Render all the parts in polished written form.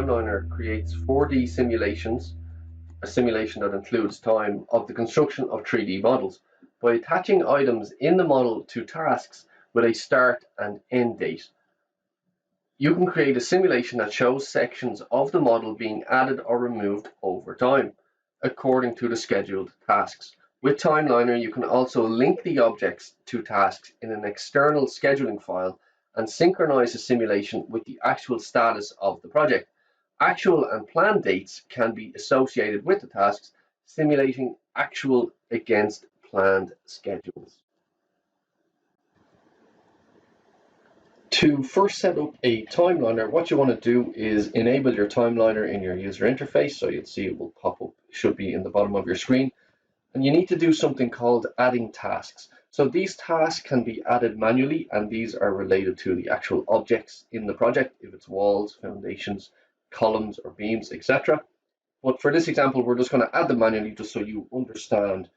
Timeliner creates 4D simulations, a simulation that includes time of the construction of 3D models, by attaching items in the model to tasks with a start and end date. You can create a simulation that shows sections of the model being added or removed over time, according to the scheduled tasks. With Timeliner, you can also link the objects to tasks in an external scheduling file and synchronize the simulation with the actual status of the project. Actual and planned dates can be associated with the tasks, simulating actual against planned schedules. To first set up a timeliner, what you want to do is enable your timeliner in your user interface. So you'll see it will pop up, should be in the bottom of your screen. And you need to do something called adding tasks. So these tasks can be added manually, and these are related to the actual objects in the project, if it's walls, foundations, columns or beams, etc. But for this example, we're just going to add them manually just so you understand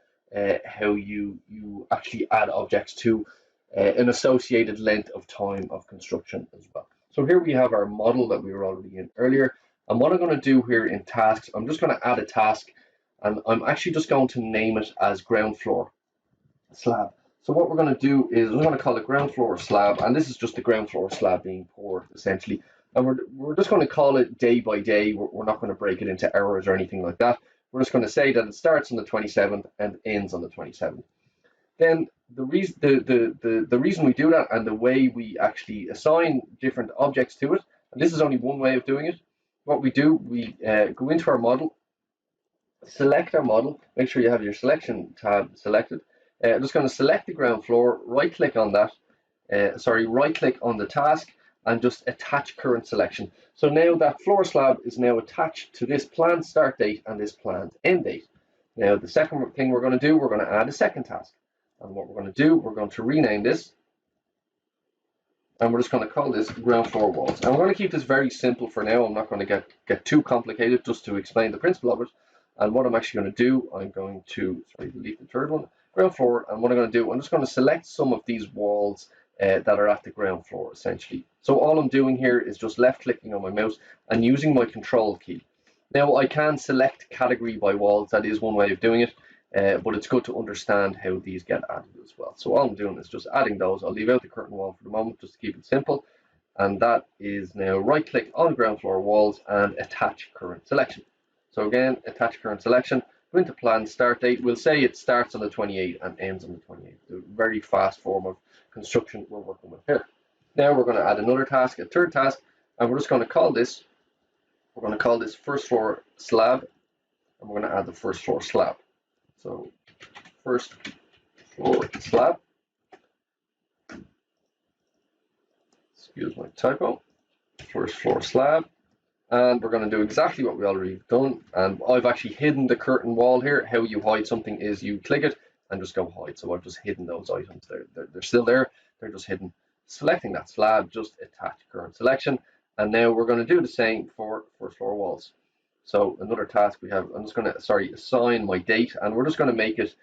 how you actually add objects to an associated length of time of construction as well. So here we have our model that we were already in earlier. And what I'm going to do here in tasks, I'm just going to add a task, and I'm actually just going to name it as ground floor slab. So what we're going to do is we're going to call it ground floor slab, and this is just the ground floor slab being poured essentially. And we're just going to call it day by day. We're not going to break it into hours or anything like that. We're just going to say that it starts on the 27th and ends on the 27th. Then the reason we do that, and the way we actually assign different objects to it, and this is only one way of doing it. What we do, we go into our model, select our model, make sure you have your selection tab selected. I'm just going to select the ground floor, right click on that, right click on the task, and just attach current selection. So now that floor slab is now attached to this planned start date and this planned end date. Now the second thing we're going to do, we're going to add a second task. And what we're going to do, we're going to rename this, and we're just going to call this ground floor walls. And we're going to keep this very simple for now. I'm not going to get too complicated, just to explain the principle of it. And what I'm actually going to do, I'm going to delete the third one, ground floor. And what I'm going to do, I'm just going to select some of these walls that are at the ground floor essentially. So all I'm doing here is just left clicking on my mouse and using my control key. Now I can select category by walls. That is one way of doing it. But it's good to understand how these get added as well. So all I'm doing is just adding those. I'll leave out the curtain wall for the moment just to keep it simple. And that is now right click on ground floor walls and attach current selection. So again, attach current selection, go into plan start date. We'll say it starts on the 28th and ends on the 28th. A very fast form of construction we're working with here. Now we're going to add another task, a third task, and we're just going to call this, first floor slab, and we're going to add the first floor slab. So first floor slab, excuse my typo, first floor slab, and we're going to do exactly what we already done. And I've actually hidden the curtain wall here. How you hide something is you click it and just go hide. So I've just hidden those items. They're still there, they're just hidden. Selecting that slab, just attach current selection, and now we're going to do the same for first floor walls. So another task we have, I'm just going to assign my date, and we're just going to make it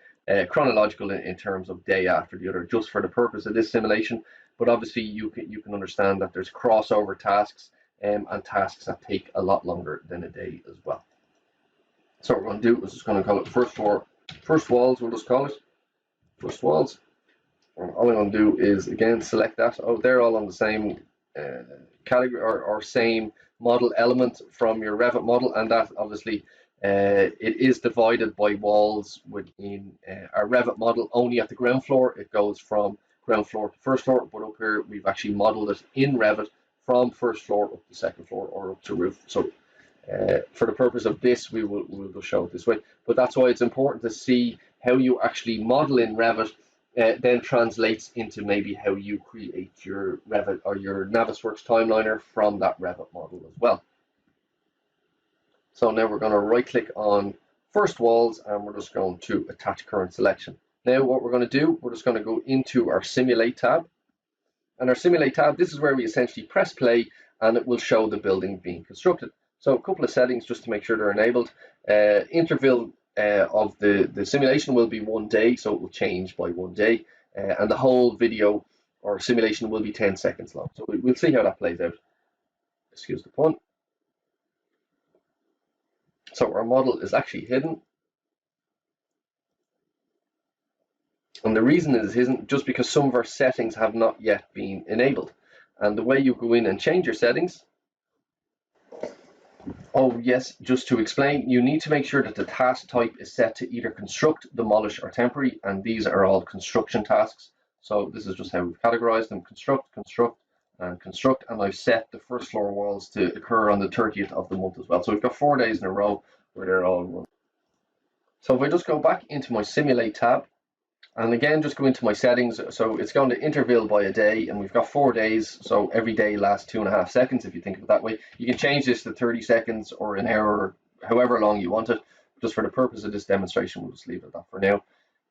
chronological in terms of day after the other, just for the purpose of this simulation. But obviously you can understand that there's crossover tasks and tasks that take a lot longer than a day as well. So what we're going to do is just going to call it first walls. We'll just call it first walls. And all I'm going to do is again select that. Oh, they're all on the same category or same model element from your Revit model, and that obviously it is divided by walls within our Revit model. Only at the ground floor it goes from ground floor to first floor, but up here we've actually modeled it in Revit from first floor up to second floor or up to roof. So for the purpose of this, we will show it this way. But that's why it's important to see how you actually model in Revit. Then translates into maybe how you create your Revit or your Navisworks timeliner from that Revit model as well. So now we're going to right click on first walls, and we're just going to attach current selection. Now what we're going to do, we're just going to go into our simulate tab, and our simulate tab, this is where we essentially press play and it will show the building being constructed. So a couple of settings just to make sure they're enabled. Interval of the simulation will be 1 day, so it will change by 1 day, and the whole video or simulation will be 10 seconds long. So we'll see how that plays out. Excuse the pun. So our model is actually hidden. And the reason it is hidden just because some of our settings have not yet been enabled. And the way you go in and change your settings, oh yes, just to explain, you need to make sure that the task type is set to either construct, demolish, or temporary, and these are all construction tasks. So this is just how we've categorized them: construct, construct, and construct. And I've set the first floor walls to occur on the 30th of the month as well. So we've got 4 days in a row where they're all run. So if I just go back into my simulate tab, and again, just go into my settings. So it's going to interval by a day, and we've got 4 days. So every day lasts 2.5 seconds, if you think of it that way. You can change this to 30 seconds or an hour, or however long you want it. Just for the purpose of this demonstration, we'll just leave it at that for now.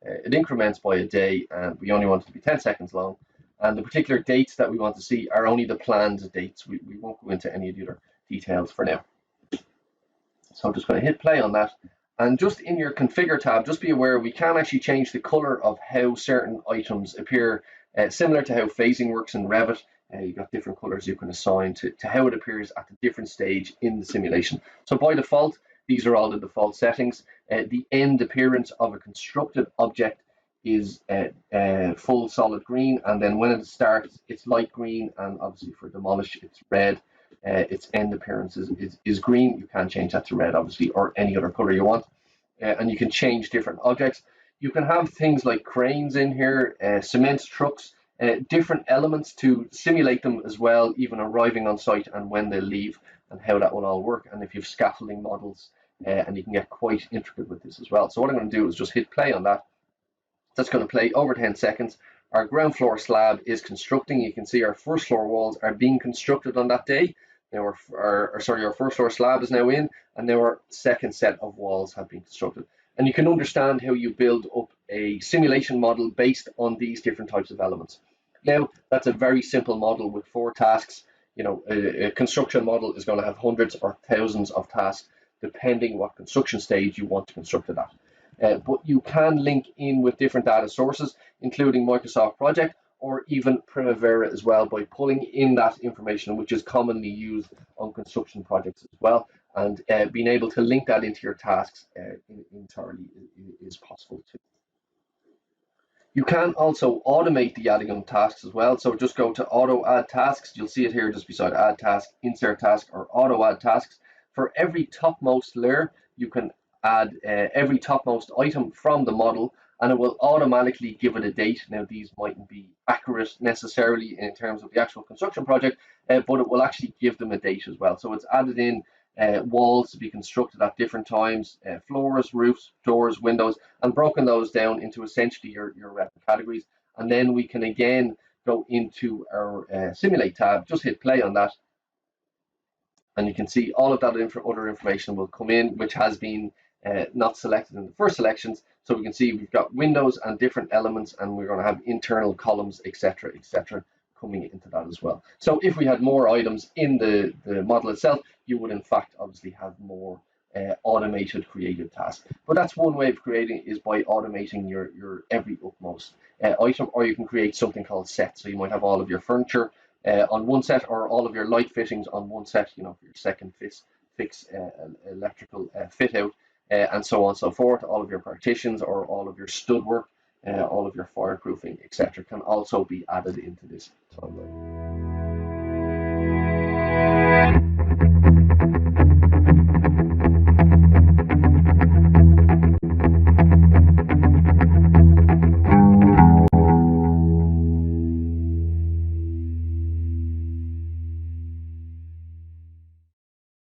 It increments by a day, and we only want it to be 10 seconds long. And the particular dates that we want to see are only the planned dates. We won't go into any of the other details for now. So I'm just going to hit play on that. And just in your configure tab, just be aware we can actually change the color of how certain items appear, similar to how phasing works in Revit. You've got different colors you can assign to how it appears at the different stage in the simulation. So by default, these are all the default settings. The end appearance of a constructed object is full solid green, and then when it starts, it's light green, and obviously for demolish, it's red. Its end appearance is green. You can change that to red, obviously, or any other color you want. And you can change different objects. You can have things like cranes in here, cement trucks, different elements to simulate them as well, even arriving on site and when they leave, and how that will all work. And if you have scaffolding models, and you can get quite intricate with this as well. So what I'm going to do is just hit play on that. That's going to play over 10 seconds. Our ground floor slab is constructing. You can see our first floor walls are being constructed on that day. Now our first floor slab is now in, and now our second set of walls have been constructed. And you can understand how you build up a simulation model based on these different types of elements. Now, that's a very simple model with 4 tasks. You know, a construction model is going to have hundreds or thousands of tasks, depending what construction stage you want to construct it at. But you can link in with different data sources, including Microsoft Project or even Primavera as well, by pulling in that information, which is commonly used on construction projects as well, and being able to link that into your tasks entirely is possible too. You can also automate the adding of tasks as well. So just go to auto add tasks. You'll see it here just beside add task, insert task, or auto add tasks. For every topmost layer, you can add every topmost item from the model, and it will automatically give it a date. Now, these mightn't be accurate necessarily in terms of the actual construction project, but it will actually give them a date as well. So it's added in walls to be constructed at different times, floors, roofs, doors, windows, and broken those down into essentially your categories. And then we can again go into our simulate tab, just hit play on that, and you can see all of that other information will come in, which has been not selected in the first selections. So we can see we've got windows and different elements, and we're going to have internal columns, etc., etc., coming into that as well. So if we had more items in the model itself, you would in fact obviously have more automated creative tasks. But that's one way of creating, is by automating your every upmost item, or you can create something called sets. So you might have all of your furniture on one set, or all of your light fittings on one set, you know, for your second fix electrical fit out, and so on and so forth. All of your partitions or all of your stud work, all of your fireproofing, etc., can also be added into this timeline.